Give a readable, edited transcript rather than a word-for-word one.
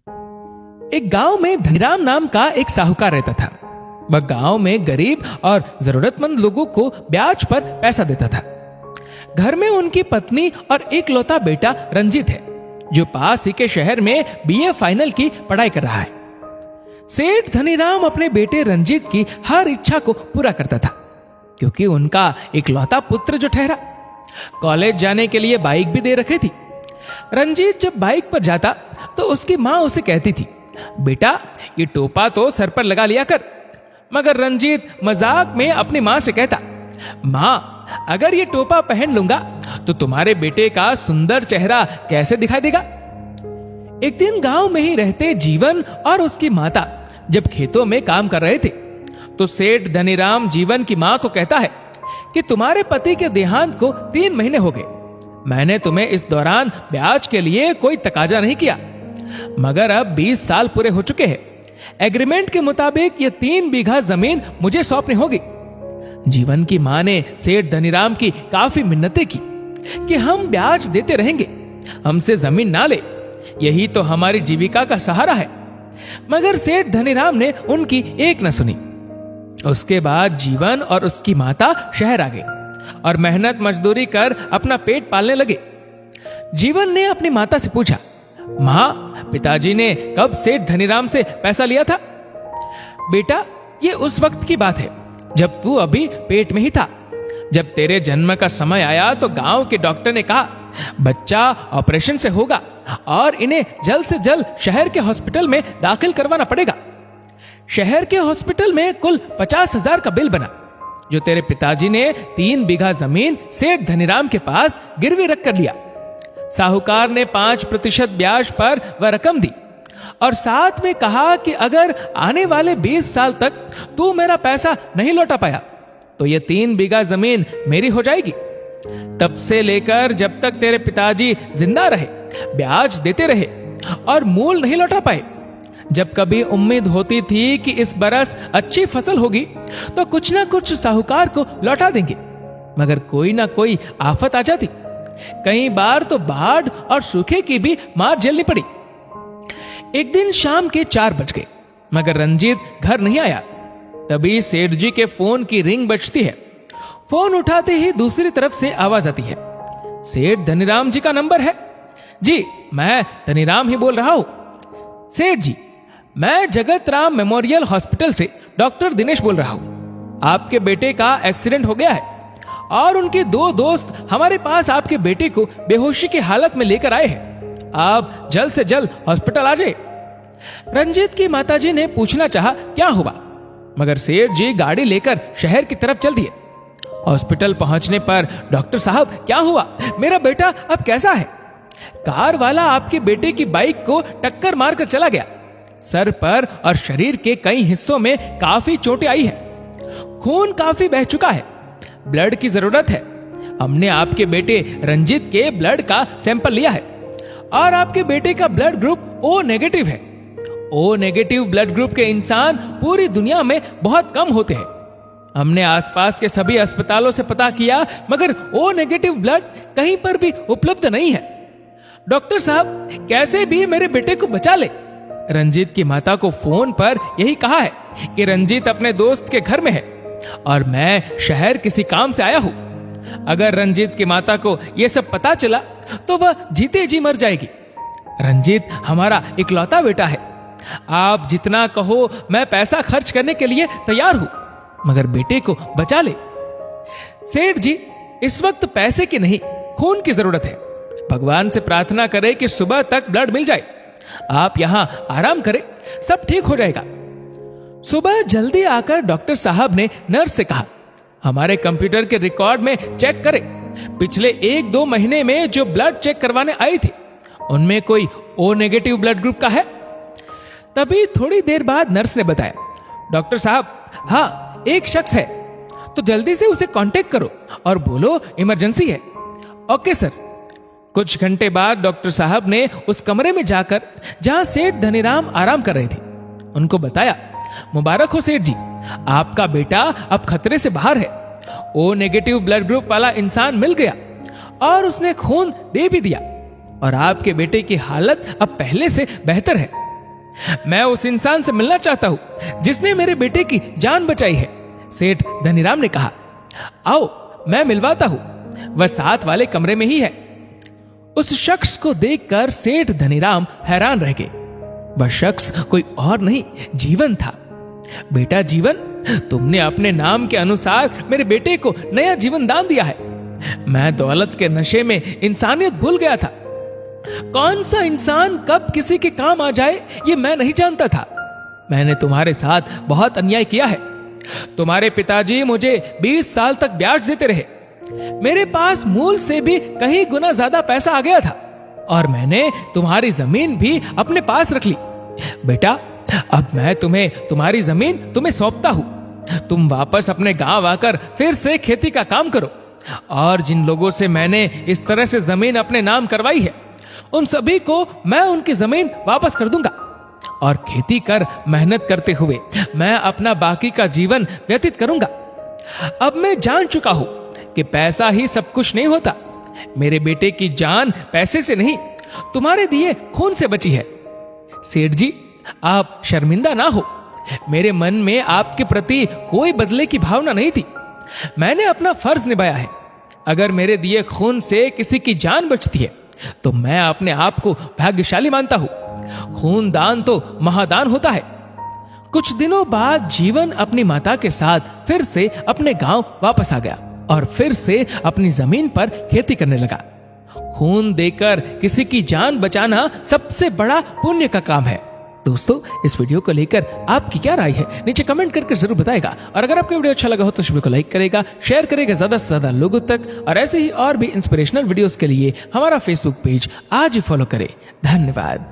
एक गांव में धनीराम नाम का एक साहूकार रहता था। वह गांव में गरीब और जरूरतमंद लोगों को ब्याज पर पैसा देता था। घर में उनकी पत्नी और एक लौता बेटा रंजीत है, जो पास ही के शहर में बीए फाइनल की पढ़ाई कर रहा है। सेठ धनीराम अपने बेटे रंजीत की हर इच्छा को पूरा करता था, क्योंकि उनका इकलौता पुत्र जो ठहरा कॉलेज जाने के लिए बाइक भी दे रखी थी। रंजीत जब बाइक पर जाता तो उसकी माँ उसे कहती थी, बेटा ये टोपा तो सर पर लगा लिया कर। मगर रंजीत मजाक में अपनी माँ से कहता, माँ अगर ये टोपा पहन लूंगा तो तुम्हारे बेटे का सुंदर चेहरा कैसे दिखाई देगा। एक दिन गांव में ही रहते जीवन और उसकी माता जब खेतों में काम कर रहे थे तो सेठ धनीराम जीवन की माँ को कहता है कि तुम्हारे पति के देहांत को 3 महीने हो गए। मैंने तुम्हें इस दौरान ब्याज के लिए कोई तकाजा नहीं किया, मगर अब 20 साल पूरे हो चुके हैं। एग्रीमेंट के मुताबिक ये 3 बीघा जमीन मुझे सौंपनी होगी। जीवन की मां ने सेठ धनीराम की काफी मिन्नतें की कि हम ब्याज देते रहेंगे, हमसे जमीन ना ले, यही तो हमारी जीविका का सहारा है। मगर सेठ धनीराम ने उनकी एक न सुनी। उसके बाद जीवन और उसकी माता शहर आ गए और मेहनत मजदूरी कर अपना पेट पालने लगे। जीवन ने अपनी माता से पूछा, मां पिताजी ने कब सेठ धनीराम से पैसा लिया था? बेटा ये उस वक्त की बात है जब तू अभी पेट में ही था। जब तेरे जन्म का समय आया तो गांव के डॉक्टर ने कहा बच्चा ऑपरेशन से होगा और इन्हें जल्द से जल्द शहर के हॉस्पिटल में दाखिल करवाना पड़ेगा। शहर के हॉस्पिटल में कुल 50,000 का बिल बना, जो तेरे पिताजी ने 3 बीघा जमीन सेठ धनीराम के पास गिरवी रख कर लिया। साहूकार ने 5% ब्याज पर वह रकम दी और साथ में कहा कि अगर आने वाले 20 साल तक तू मेरा पैसा नहीं लौटा पाया तो ये 3 बीघा जमीन मेरी हो जाएगी। तब से लेकर जब तक तेरे पिताजी जिंदा रहे ब्याज देते रहे और मूल नहीं लौटा पाए। जब कभी उम्मीद होती थी कि इस बरस अच्छी फसल होगी तो कुछ ना कुछ साहूकार को लौटा देंगे, मगर कोई ना कोई आफत आ जाती। कई बार तो बाढ़ और सूखे की भी मार झेलनी पड़ी। एक दिन शाम के 4 बज गए, मगर रंजीत घर नहीं आया। तभी सेठ जी के फोन की रिंग बजती है। फोन उठाते ही दूसरी तरफ से आवाज आती है, सेठ धनीराम जी का नंबर है? जी मैं धनीराम ही बोल रहा हूं। सेठ जी मैं जगत राम मेमोरियल हॉस्पिटल से डॉक्टर दिनेश बोल रहा हूं। आपके बेटे का एक्सीडेंट हो गया है और उनके 2 दोस्त हमारे पास आपके बेटे को बेहोशी की हालत में लेकर आए हैं। आप जल्द से जल्द हॉस्पिटल आ जाए। रंजीत की माताजी ने पूछना चाहा क्या हुआ, मगर सेठ जी गाड़ी लेकर शहर की तरफ चल दिए। हॉस्पिटल पहुंचने पर डॉक्टर साहब क्या हुआ, मेरा बेटा अब कैसा है? कार वाला आपके बेटे की बाइक को टक्कर मारकर चला गया। सर पर और शरीर के कई हिस्सों में काफी चोटें आई है। खून काफी बह चुका है, ब्लड की जरूरत है। हमने आपके बेटे रंजीत के ब्लड का सैंपल लिया है और आपके बेटे का ब्लड ग्रुप ओ नेगेटिव है। ओ नेगेटिव ब्लड ग्रुप के इंसान पूरी दुनिया में बहुत कम होते हैं। हमने आसपास के सभी अस्पतालों से पता किया, मगर ओ नेगेटिव ब्लड कहीं पर भी उपलब्ध नहीं है। डॉक्टर साहब कैसे भी मेरे बेटे को बचा ले। रंजीत की माता को फोन पर यही कहा है कि रंजीत अपने दोस्त के घर में है और मैं शहर किसी काम से आया हूं। अगर रंजीत की माता को यह सब पता चला तो वह जीते जी मर जाएगी। रंजीत हमारा इकलौता बेटा है। आप जितना कहो मैं पैसा खर्च करने के लिए तैयार हूं, मगर बेटे को बचा ले। सेठ जी इस वक्त पैसे की नहीं खून की जरूरत है। भगवान से प्रार्थना करें कि सुबह तक ब्लड मिल जाए। आप यहां आराम करें, सब ठीक हो जाएगा। सुबह जल्दी आकर डॉक्टर साहब ने नर्स से कहा, हमारे कंप्यूटर के रिकॉर्ड में चेक करें। पिछले 1-2 महीने में जो ब्लड चेक करवाने आई थी उनमें कोई ओ नेगेटिव ब्लड ग्रुप का है। तभी थोड़ी देर बाद नर्स ने बताया, डॉक्टर साहब हाँ एक शख्स है, तो जल्दी से उसे कांटेक्ट करो और बोलो इमरजेंसी है। Okay sir. कुछ घंटे बाद डॉक्टर साहब ने उस कमरे में जाकर जहां सेठ धनीराम आराम कर रहे थे उनको बताया, मुबारक हो सेठ जी, आपका बेटा अब खतरे से बाहर है। ओ नेगेटिव ब्लड ग्रुप वाला इंसान मिल गया और उसने खून दे भी दिया और आपके बेटे की हालत अब पहले से बेहतर है। मैं उस इंसान से मिलना चाहता हूं जिसने मेरे बेटे की जान बचाई है। सेठ धनीराम ने कहा, आओ मैं मिलवाता हूं, वह साथ वाले कमरे में ही है। उस शख्स को देखकर सेठ धनीराम हैरान रह गए। वह शख्स कोई और नहीं, जीवन था। बेटा जीवन, तुमने अपने नाम के अनुसार मेरे बेटे को नया जीवन दान दिया है। मैं दौलत के नशे में इंसानियत भूल गया था। कौन सा इंसान कब किसी के काम आ जाए ये मैं नहीं जानता था। मैंने तुम्हारे साथ बहुत अन्याय किया है। तुम्हारे पिताजी मुझे 20 साल तक ब्याज देते रहे। मेरे पास मूल से भी कहीं गुना ज्यादा पैसा आ गया था और मैंने तुम्हारी जमीन भी अपने पास रख ली। बेटा, अब मैं तुम्हारी जमीन तुम्हें सौंपता हूं। तुम वापस अपने गांव आकर फिर से खेती का काम करो और जिन लोगों से मैंने इस तरह से जमीन अपने नाम करवाई है उन सभी को मैं उनकी जमीन वापस कर दूंगा और खेती कर मेहनत करते हुए मैं अपना बाकी का जीवन व्यतीत करूंगा। अब मैं जान चुका हूं कि पैसा ही सब कुछ नहीं होता। मेरे बेटे की जान पैसे से नहीं, तुम्हारे दिए खून से बची है। सेठ जी, आप शर्मिंदा ना हो। मेरे मन में आपके प्रति कोई बदले की भावना नहीं थी। मैंने अपना फर्ज निभाया है। अगर मेरे दिए खून से किसी की जान बचती है तो मैं अपने आप को भाग्यशाली मानता हूं। खून दान तो महादान होता है। कुछ दिनों बाद जीवन अपनी माता के साथ फिर से अपने गांव वापस आ गया और फिर से अपनी जमीन पर खेती करने लगा। खून देकर किसी की जान बचाना सबसे बड़ा पुण्य का काम है। दोस्तों, इस वीडियो को लेकर आपकी क्या राय है नीचे कमेंट करके जरूर बताएगा। और अगर आपको वीडियो अच्छा लगा हो तो इस वीडियो को लाइक करेगा, शेयर करेगा ज्यादा से ज्यादा लोगों तक। और ऐसे ही और भी इंस्पिरेशनल वीडियोस के लिए हमारा फेसबुक पेज आज ही फॉलो करें। धन्यवाद।